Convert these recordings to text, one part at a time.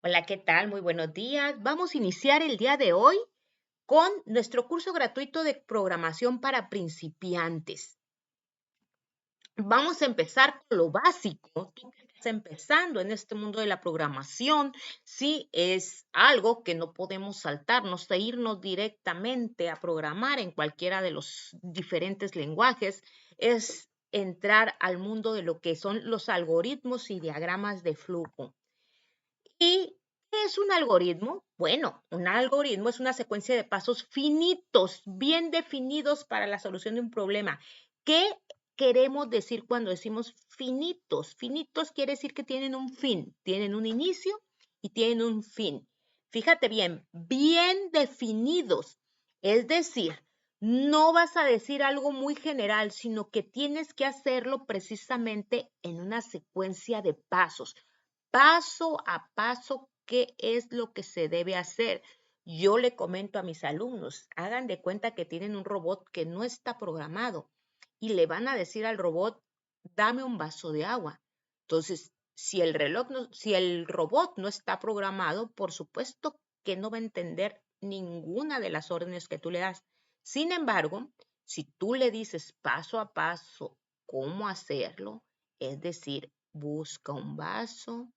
Hola, ¿qué tal? Muy buenos días. Vamos a iniciar el día de hoy con nuestro curso gratuito de programación para principiantes. Vamos a empezar con lo básico. Tú que estás empezando en este mundo de la programación, sí es algo que no podemos saltarnos e irnos directamente a programar en cualquiera de los diferentes lenguajes, es entrar al mundo de lo que son los algoritmos y diagramas de flujo. ¿Y qué es un algoritmo? Bueno, un algoritmo es una secuencia de pasos finitos, bien definidos para la solución de un problema. ¿Qué queremos decir cuando decimos finitos? Finitos quiere decir que tienen un fin, tienen un inicio y tienen un fin. Fíjate bien, bien definidos. Es decir, no vas a decir algo muy general, sino que tienes que hacerlo precisamente en una secuencia de pasos paso a paso qué es lo que se debe hacer. Yo le comento a mis alumnos, hagan de cuenta que tienen un robot que no está programado y le van a decir al robot, dame un vaso de agua. Entonces, si el robot no está programado, por supuesto que no va a entender ninguna de las órdenes que tú le das. Sin embargo, si tú le dices paso a paso cómo hacerlo, es decir, busca un vaso,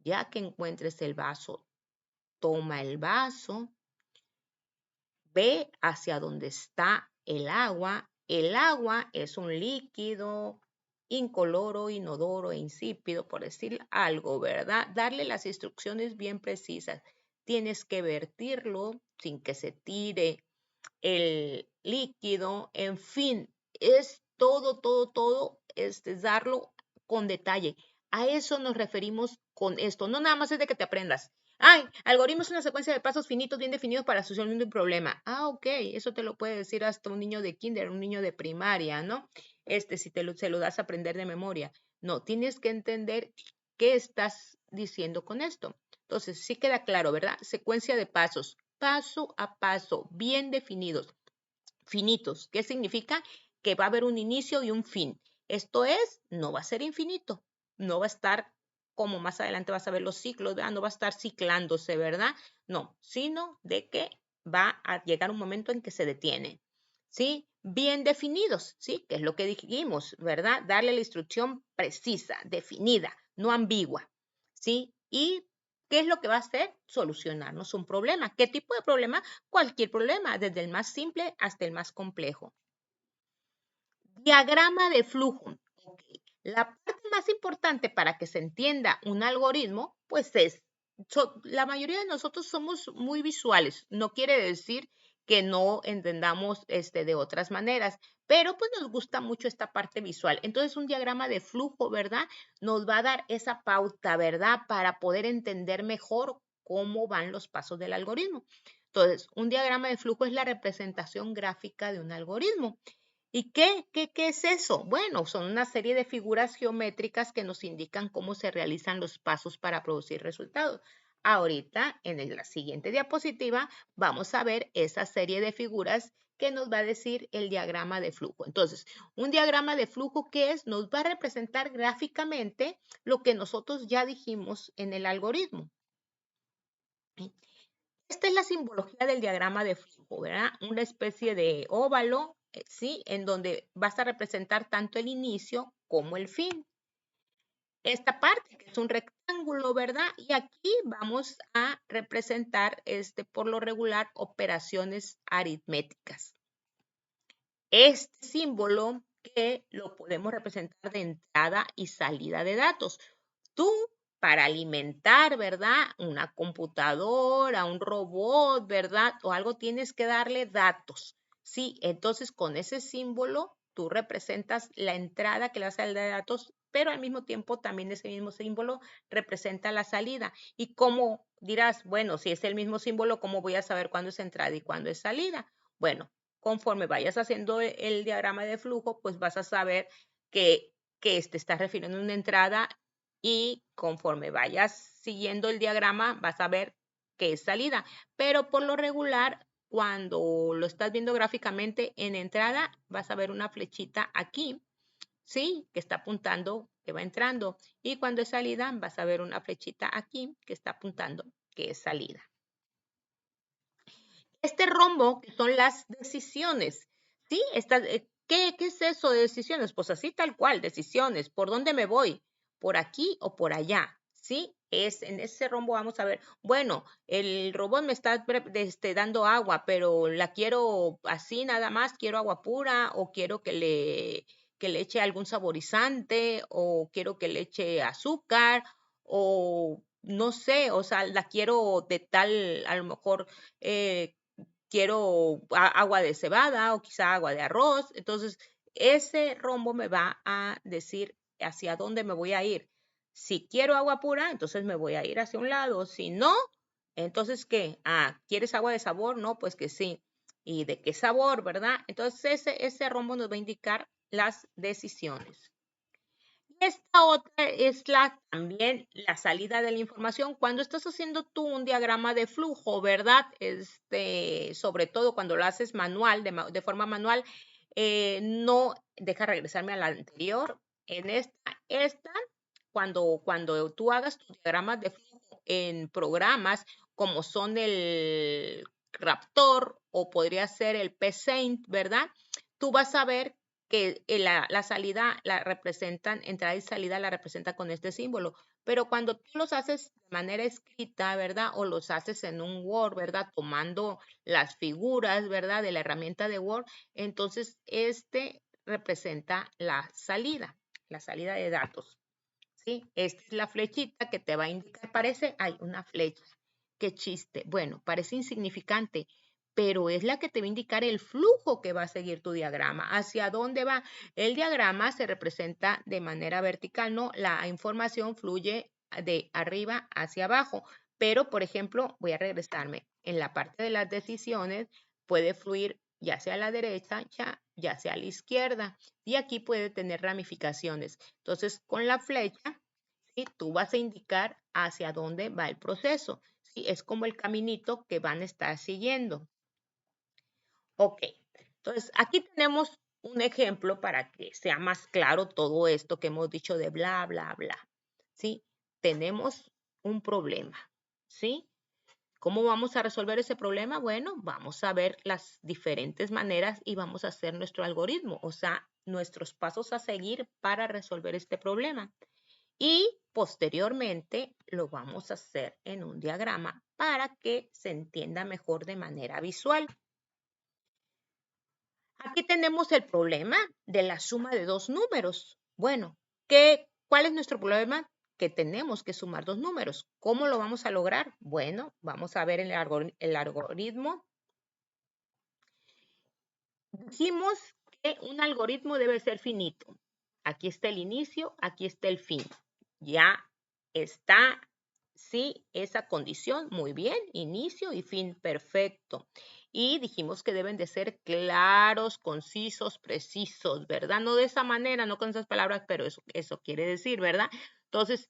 ya que encuentres el vaso, toma el vaso, ve hacia donde está el agua. El agua es un líquido incoloro, inodoro e insípido, por decir algo, ¿verdad? Darle las instrucciones bien precisas. Tienes que vertirlo sin que se tire el líquido, en fin, es todo, es darlo con detalle. A eso nos referimos con esto. No nada más es de que te aprendas. Ay, algoritmo es una secuencia de pasos finitos bien definidos para solucionar un problema. Ah, ok, eso te lo puede decir hasta un niño de kinder, un niño de primaria, ¿no? Si se lo das a aprender de memoria. No, tienes que entender qué estás diciendo con esto. Entonces, sí queda claro, ¿verdad? Secuencia de pasos, paso a paso, bien definidos, finitos. ¿Qué significa? Que va a haber un inicio y un fin. Esto es, no va a ser infinito, no va a estar como más adelante vas a ver los ciclos, ¿verdad? No va a estar ciclándose, ¿verdad? No, sino de que va a llegar un momento en que se detiene, ¿sí? Bien definidos, ¿sí? Que es lo que dijimos, ¿verdad? Darle la instrucción precisa, definida, no ambigua, ¿sí? Y ¿qué es lo que va a hacer? Solucionarnos un problema. ¿Qué tipo de problema? Cualquier problema, desde el más simple hasta el más complejo. Diagrama de flujo. Okay. La parte más importante para que se entienda un algoritmo, pues la mayoría de nosotros somos muy visuales. No quiere decir que no entendamos de otras maneras, pero pues nos gusta mucho esta parte visual. Entonces un diagrama de flujo, ¿verdad? Nos va a dar esa pauta, ¿verdad? Para poder entender mejor cómo van los pasos del algoritmo. Entonces, un diagrama de flujo es la representación gráfica de un algoritmo. ¿Y qué es eso? Bueno, son una serie de figuras geométricas que nos indican cómo se realizan los pasos para producir resultados. Ahorita, en la siguiente diapositiva, vamos a ver esa serie de figuras que nos va a decir el diagrama de flujo. Entonces, un diagrama de flujo, ¿qué es? Nos va a representar gráficamente lo que nosotros ya dijimos en el algoritmo. Esta es la simbología del diagrama de flujo, ¿verdad? Una especie de óvalo, ¿sí? En donde vas a representar tanto el inicio como el fin. Esta parte que es un rectángulo, ¿verdad? Y aquí vamos a representar, por lo regular, operaciones aritméticas. Este símbolo que lo podemos representar de entrada y salida de datos. Tú, para alimentar, ¿verdad? Una computadora, un robot, ¿verdad? O algo tienes que darle datos. Sí, entonces con ese símbolo tú representas la entrada que le hace al de datos, pero al mismo tiempo también ese mismo símbolo representa la salida. Y cómo dirás, bueno, si es el mismo símbolo, ¿cómo voy a saber cuándo es entrada y cuándo es salida? Bueno, conforme vayas haciendo el diagrama de flujo, pues vas a saber que te estás refiriendo a una entrada y conforme vayas siguiendo el diagrama vas a ver que es salida. Pero por lo regular, cuando lo estás viendo gráficamente en entrada, vas a ver una flechita aquí, ¿sí? Que está apuntando, que va entrando. Y cuando es salida, vas a ver una flechita aquí que está apuntando que es salida. Este rombo, que son las decisiones, ¿sí? ¿Qué es eso de decisiones? Pues así tal cual, decisiones. ¿Por dónde me voy? ¿Por aquí o por allá? ¿Sí? En ese rombo vamos a ver, bueno, el robot me está dando agua, pero la quiero así nada más, quiero agua pura o quiero que le eche algún saborizante o quiero que le eche azúcar o no sé, o sea, la quiero de tal, a lo mejor quiero agua de cebada o quizá agua de arroz. Entonces, ese rombo me va a decir hacia dónde me voy a ir. Si quiero agua pura, entonces me voy a ir hacia un lado. Si no, entonces, ¿qué? ¿Quieres agua de sabor? No, pues que sí. ¿Y de qué sabor, verdad? Entonces, ese rombo nos va a indicar las decisiones. Esta otra es también la salida de la información. Cuando estás haciendo tú un diagrama de flujo, ¿verdad? Sobre todo cuando lo haces manual, de forma manual, no deja regresarme a la anterior. En cuando tú hagas tus diagramas de flujo en programas como son el Raptor o podría ser el PSaint, ¿verdad? Tú vas a ver que la salida la representan, entrada y salida la representan con este símbolo. Pero cuando tú los haces de manera escrita, ¿verdad? O los haces en un Word, ¿verdad? Tomando las figuras, ¿verdad? De la herramienta de Word, entonces representa la salida de datos, ¿sí? Esta es la flechita que te va a indicar, parece, hay una flecha, qué chiste. Bueno, parece insignificante, pero es la que te va a indicar el flujo que va a seguir tu diagrama, hacia dónde va. El diagrama se representa de manera vertical, ¿no? La información fluye de arriba hacia abajo, pero, por ejemplo, voy a regresarme. En la parte de las decisiones puede fluir ya sea a la derecha, ya sea a la izquierda, y aquí puede tener ramificaciones. Entonces, con la flecha, ¿sí? Tú vas a indicar hacia dónde va el proceso, ¿sí? Es como el caminito que van a estar siguiendo. Ok, entonces aquí tenemos un ejemplo para que sea más claro todo esto que hemos dicho de bla, bla, bla. ¿Sí? Tenemos un problema, ¿sí? ¿Cómo vamos a resolver ese problema? Bueno, vamos a ver las diferentes maneras y vamos a hacer nuestro algoritmo, o sea, nuestros pasos a seguir para resolver este problema. Y posteriormente lo vamos a hacer en un diagrama para que se entienda mejor de manera visual. Aquí tenemos el problema de la suma de dos números. Bueno, ¿cuál es nuestro problema? Que tenemos que sumar dos números. ¿Cómo lo vamos a lograr? Bueno, vamos a ver el algoritmo. Dijimos que un algoritmo debe ser finito. Aquí está el inicio, aquí está el fin. Ya está, sí, esa condición. Muy bien, inicio y fin, perfecto. Y dijimos que deben de ser claros, concisos, precisos, ¿verdad? No de esa manera, no con esas palabras, pero eso quiere decir, ¿verdad? Entonces,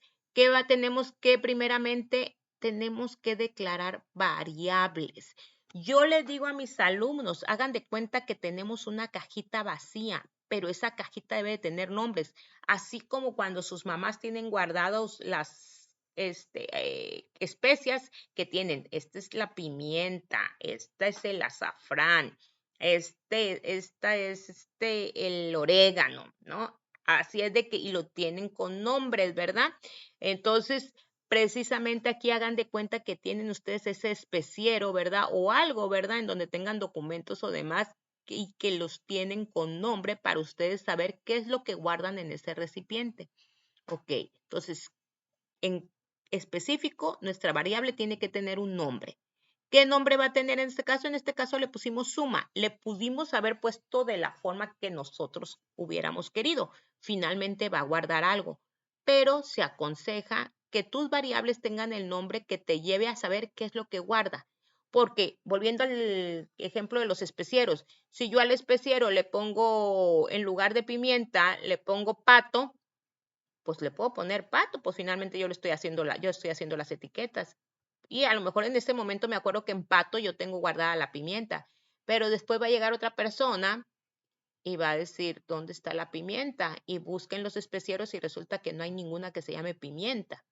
tenemos que primeramente, tenemos que declarar variables. Yo les digo a mis alumnos, hagan de cuenta que tenemos una cajita vacía, pero esa cajita debe de tener nombres, así como cuando sus mamás tienen guardados las especias que tienen. Esta es la pimienta, esta es el azafrán, esta es el orégano, ¿no? Así es de que, y lo tienen con nombres, ¿verdad? Entonces, precisamente aquí hagan de cuenta que tienen ustedes ese especiero, ¿verdad? O algo, ¿verdad? En donde tengan documentos o demás y que los tienen con nombre para ustedes saber qué es lo que guardan en ese recipiente. Ok, entonces, en específico, nuestra variable tiene que tener un nombre. ¿Qué nombre va a tener en este caso? En este caso le pusimos suma. Le pudimos haber puesto de la forma que nosotros hubiéramos querido. Finalmente va a guardar algo, pero se aconseja que tus variables tengan el nombre que te lleve a saber qué es lo que guarda. Porque, volviendo al ejemplo de los especieros, si yo al especiero le pongo, en lugar de pimienta, le pongo pato, pues le puedo poner pato, pues finalmente yo estoy haciendo las etiquetas. Y a lo mejor en este momento me acuerdo que en pato yo tengo guardada la pimienta, pero después va a llegar otra persona y va a decir dónde está la pimienta y busquen los especieros y resulta que no hay ninguna que se llame pimienta.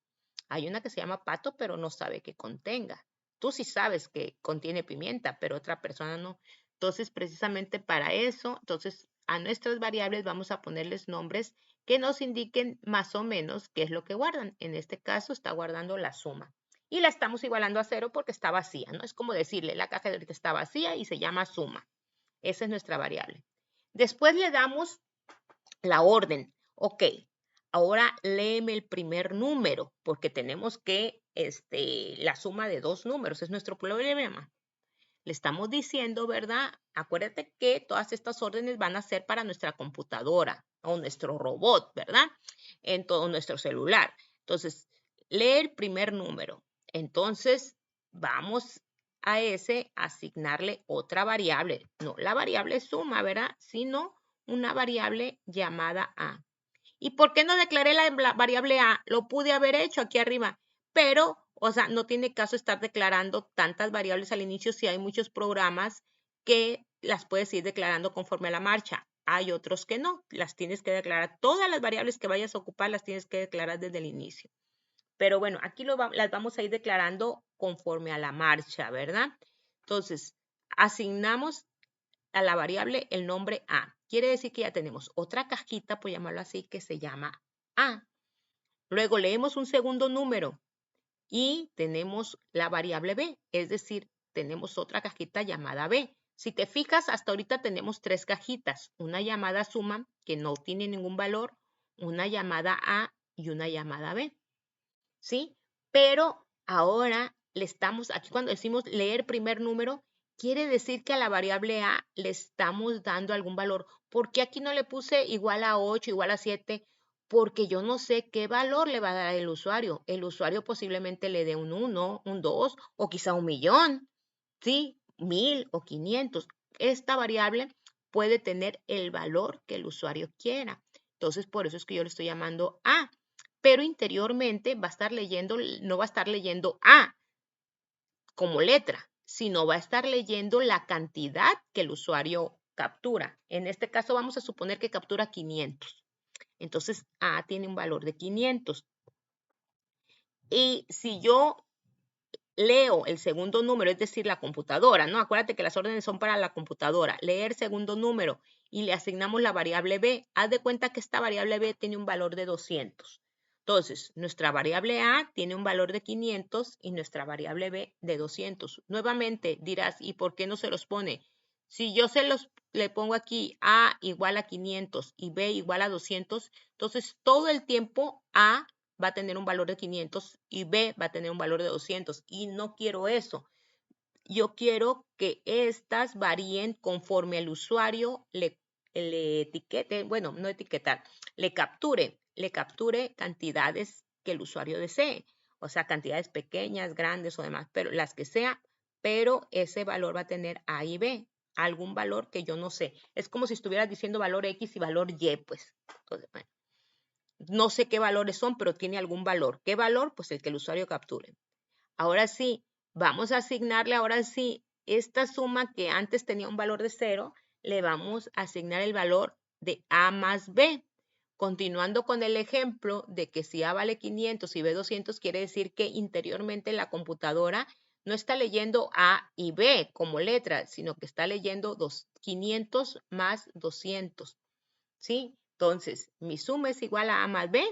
Hay una que se llama pato, pero no sabe que contenga. Tú sí sabes que contiene pimienta, pero otra persona no. Entonces, precisamente para eso, entonces a nuestras variables vamos a ponerles nombres que nos indiquen más o menos qué es lo que guardan. En este caso está guardando la suma. Y la estamos igualando a 0 porque está vacía, ¿no? Es como decirle, la caja de ahorita está vacía y se llama suma. Esa es nuestra variable. Después le damos la orden. Ok, ahora léeme el primer número, porque tenemos que, la suma de dos números, es nuestro problema. Le estamos diciendo, ¿verdad? Acuérdate que todas estas órdenes van a ser para nuestra computadora o nuestro robot, ¿verdad? En todo nuestro celular. Entonces, lee el primer número. Entonces, vamos a ese asignarle otra variable. No la variable suma, ¿verdad? Sino una variable llamada A. ¿Y por qué no declaré la variable A? Lo pude haber hecho aquí arriba, pero, o sea, no tiene caso estar declarando tantas variables al inicio si hay muchos programas que las puedes ir declarando conforme a la marcha. Hay otros que no, las tienes que declarar. Todas las variables que vayas a ocupar las tienes que declarar desde el inicio. Pero bueno, aquí las vamos a ir declarando conforme a la marcha, ¿verdad? Entonces, asignamos a la variable el nombre A. Quiere decir que ya tenemos otra cajita, por llamarlo así, que se llama A. Luego leemos un segundo número y tenemos la variable B, es decir, tenemos otra cajita llamada B. Si te fijas, hasta ahorita tenemos tres cajitas, una llamada suma, que no tiene ningún valor, una llamada A y una llamada B. ¿Sí? Pero ahora le estamos, aquí cuando decimos leer primer número, quiere decir que a la variable A le estamos dando algún valor. ¿Por qué aquí no le puse igual a 8, igual a 7? Porque yo no sé qué valor le va a dar el usuario. El usuario posiblemente le dé un 1, un 2 o quizá un millón, ¿sí? 1000 o 500. Esta variable puede tener el valor que el usuario quiera. Entonces, por eso es que yo le estoy llamando A. Pero interiormente va a estar leyendo, no va a estar leyendo A como letra, sino va a estar leyendo la cantidad que el usuario captura. En este caso vamos a suponer que captura 500. Entonces A tiene un valor de 500. Y si yo leo el segundo número, es decir, la computadora, ¿no? Acuérdate que las órdenes son para la computadora. Leer segundo número y le asignamos la variable B. Haz de cuenta que esta variable B tiene un valor de 200. Entonces, nuestra variable A tiene un valor de 500 y nuestra variable B de 200. Nuevamente dirás, ¿y por qué no se los pone? Si yo le pongo aquí A igual a 500 y B igual a 200, entonces todo el tiempo A va a tener un valor de 500 y B va a tener un valor de 200. Y no quiero eso. Yo quiero que estas varíen conforme el usuario le etiquete, bueno, no etiquetar, le capture cantidades que el usuario desee. O sea, cantidades pequeñas, grandes o demás, pero las que sea, pero ese valor va a tener A y B, algún valor que yo no sé. Es como si estuvieras diciendo valor X y valor Y, pues. Entonces, bueno, no sé qué valores son, pero tiene algún valor. ¿Qué valor? Pues el que el usuario capture. Ahora sí, vamos a asignarle ahora sí esta suma que antes tenía un valor de 0, le vamos a asignar el valor de A más B. Continuando con el ejemplo de que si A vale 500 y B 200, quiere decir que interiormente la computadora no está leyendo A y B como letras, sino que está leyendo 500 más 200. ¿Sí? Entonces, mi suma es igual a A más B.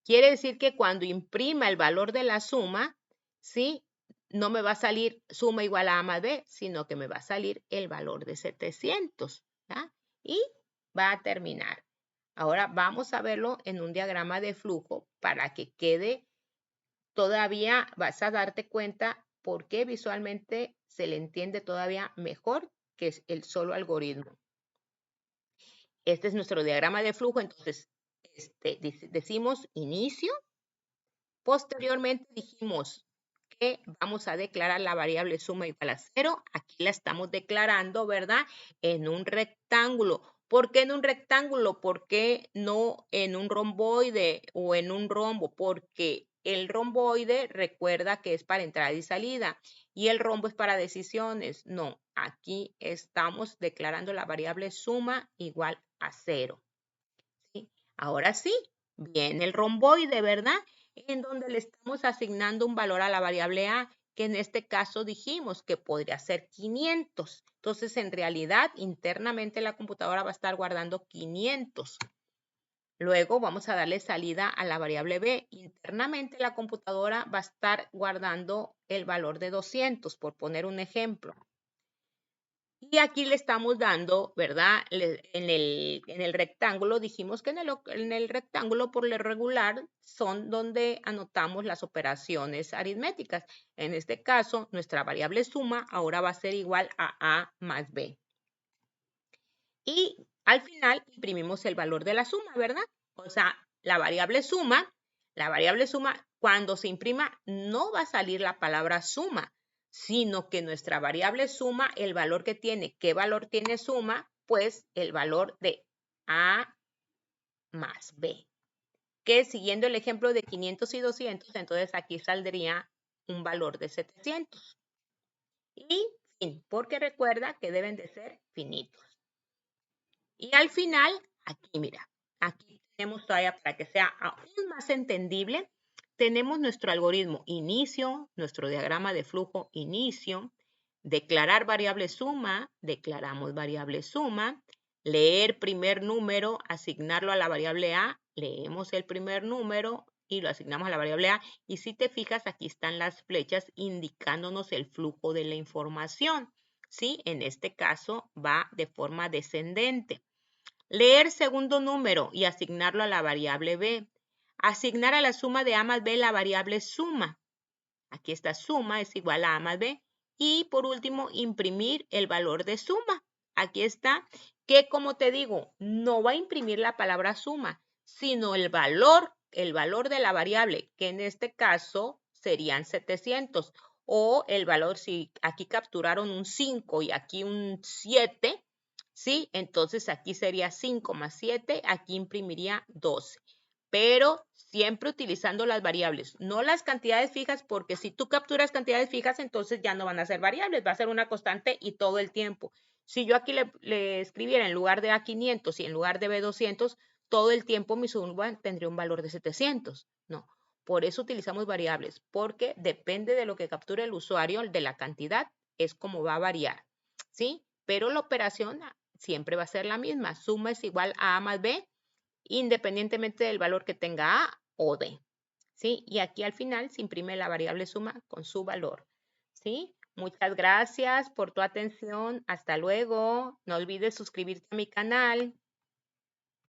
Quiere decir que cuando imprima el valor de la suma, ¿sí? No me va a salir suma igual a A más B, sino que me va a salir el valor de 700. ¿ya? Y va a terminar. Ahora vamos a verlo en un diagrama de flujo para que quede todavía, vas a darte cuenta por qué visualmente se le entiende todavía mejor que es el solo algoritmo. Este es nuestro diagrama de flujo, entonces decimos inicio. Posteriormente dijimos que vamos a declarar la variable suma igual a 0. Aquí la estamos declarando, ¿verdad? En un rectángulo. ¿Por qué en un rectángulo? ¿Por qué no en un romboide o en un rombo? Porque el romboide recuerda que es para entrada y salida y el rombo es para decisiones. No, aquí estamos declarando la variable suma igual a 0. ¿Sí? Ahora sí, viene el romboide, ¿verdad? En donde le estamos asignando un valor a la variable a, que en este caso dijimos que podría ser 500. Entonces, en realidad, internamente la computadora va a estar guardando 500. Luego vamos a darle salida a la variable b. Internamente la computadora va a estar guardando el valor de 200, por poner un ejemplo. Y aquí le estamos dando, ¿verdad? En el rectángulo, dijimos que en el rectángulo por lo regular son donde anotamos las operaciones aritméticas. En este caso, nuestra variable suma ahora va a ser igual a más b. Y al final imprimimos el valor de la suma, ¿verdad? O sea, la variable suma, cuando se imprima no va a salir la palabra suma, sino que nuestra variable suma, el valor que tiene, ¿qué valor tiene suma? Pues el valor de A más B. Que siguiendo el ejemplo de 500 y 200, entonces aquí saldría un valor de 700. Y fin, porque recuerda que deben de ser finitos. Y al final, aquí mira, aquí tenemos todavía para que sea aún más entendible, tenemos nuestro algoritmo inicio, nuestro diagrama de flujo inicio, declarar variable suma, declaramos variable suma, leer primer número, asignarlo a la variable a, leemos el primer número y lo asignamos a la variable a. Y si te fijas, aquí están las flechas indicándonos el flujo de la información. ¿Sí? En este caso va de forma descendente. Leer segundo número y asignarlo a la variable b. Asignar a la suma de a más b la variable suma. Aquí está suma es igual a más b. Y por último, imprimir el valor de suma. Aquí está, que como te digo, no va a imprimir la palabra suma, sino el valor de la variable, que en este caso serían 700. O el valor, si aquí capturaron un 5 y aquí un 7, ¿sí? Entonces aquí sería 5 más 7, aquí imprimiría 12. Pero siempre utilizando las variables, no las cantidades fijas, porque si tú capturas cantidades fijas, entonces ya no van a ser variables, va a ser una constante y todo el tiempo. Si yo aquí le escribiera en lugar de A500 y en lugar de B200, todo el tiempo mi suma tendría un valor de 700. No, por eso utilizamos variables, porque depende de lo que capture el usuario, de la cantidad, es como va a variar, ¿sí? Pero la operación siempre va a ser la misma. Suma es igual a más b, independientemente del valor que tenga a o d. ¿Sí? Y aquí al final se imprime la variable suma con su valor. ¿Sí? Muchas gracias por tu atención. Hasta luego. No olvides suscribirte a mi canal.